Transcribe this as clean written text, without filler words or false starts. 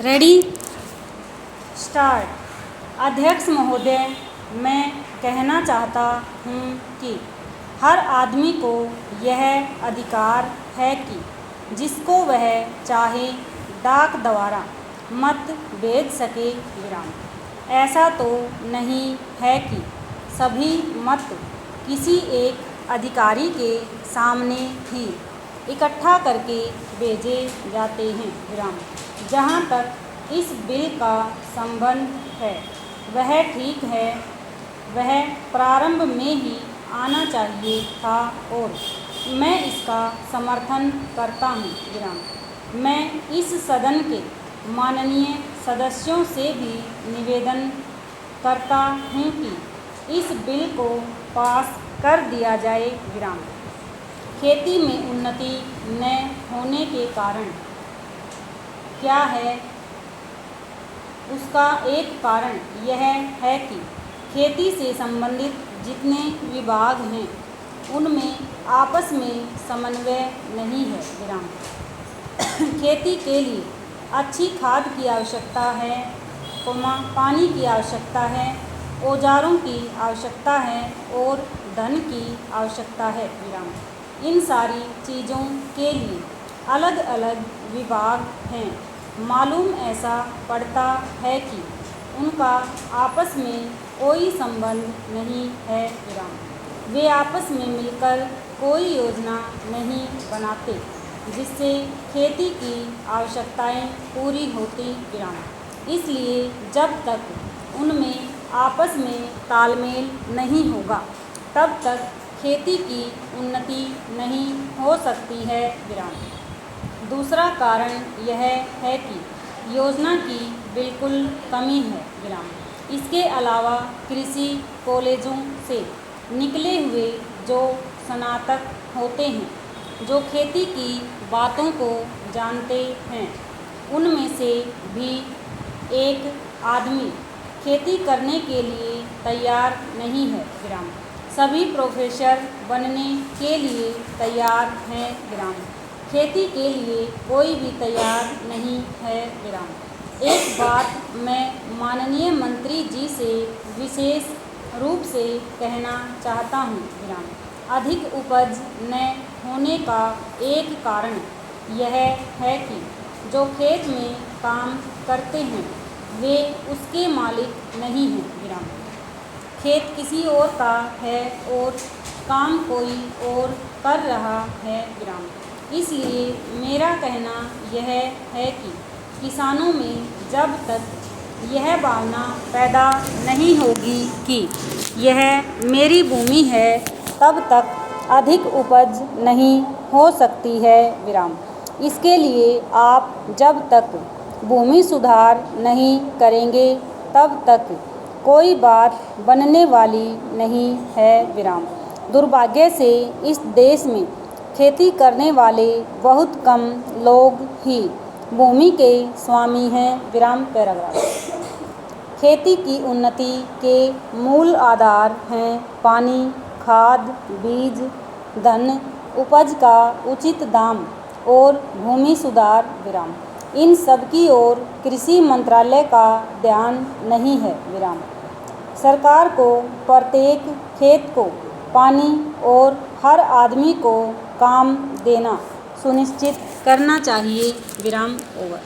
Ready start. अध्यक्ष महोदय, मैं कहना चाहता हूँ कि हर आदमी को यह अधिकार है कि जिसको वह चाहे डाक द्वारा मत भेज सके। ऐसा तो नहीं है कि सभी मत किसी एक अधिकारी के सामने ही इकट्ठा करके भेजे जाते हैं। जहाँ तक इस बिल का संबंध है वह ठीक है, वह प्रारंभ में ही आना चाहिए था और मैं इसका समर्थन करता हूँ। मैं इस सदन के माननीय सदस्यों से भी निवेदन करता हूँ कि इस बिल को पास कर दिया जाए। खेती में उन्नति न होने के कारण क्या है? उसका एक कारण यह है कि खेती से संबंधित जितने विभाग हैं उनमें आपस में समन्वय नहीं है। खेती के लिए अच्छी खाद की आवश्यकता है, पानी की आवश्यकता है, औजारों की आवश्यकता है और धन की आवश्यकता है। इन सारी चीज़ों के लिए अलग अलग विभाग हैं। मालूम ऐसा पड़ता है कि उनका आपस में कोई संबंध नहीं है। वे आपस में मिलकर कोई योजना नहीं बनाते जिससे खेती की आवश्यकताएं पूरी होती। इसलिए जब तक उनमें आपस में तालमेल नहीं होगा तब तक खेती की उन्नति नहीं हो सकती है। दूसरा कारण यह है कि योजना की बिल्कुल कमी है। इसके अलावा कृषि कॉलेजों से निकले हुए जो स्नातक होते हैं, जो खेती की बातों को जानते हैं, उनमें से भी एक आदमी खेती करने के लिए तैयार नहीं है। सभी प्रोफेसर बनने के लिए तैयार हैं। खेती के लिए कोई भी तैयार नहीं है। एक बात मैं माननीय मंत्री जी से विशेष रूप से कहना चाहता हूँ। अधिक उपज न होने का एक कारण यह है कि जो खेत में काम करते हैं वे उसके मालिक नहीं हैं। खेत किसी और का है और काम कोई और कर रहा है। इसलिए मेरा कहना यह है कि किसानों में जब तक यह भावना पैदा नहीं होगी कि यह मेरी भूमि है तब तक अधिक उपज नहीं हो सकती है। इसके लिए आप जब तक भूमि सुधार नहीं करेंगे तब तक कोई बात बनने वाली नहीं है। दुर्भाग्य से इस देश में खेती करने वाले बहुत कम लोग ही भूमि के स्वामी हैं। पैराग्राफ। खेती की उन्नति के मूल आधार हैं पानी, खाद, बीज, धन, उपज का उचित दाम और भूमि सुधार। इन सब की ओर कृषि मंत्रालय का ध्यान नहीं है। सरकार को प्रत्येक खेत को पानी और हर आदमी को काम देना सुनिश्चित करना चाहिए। ओवर।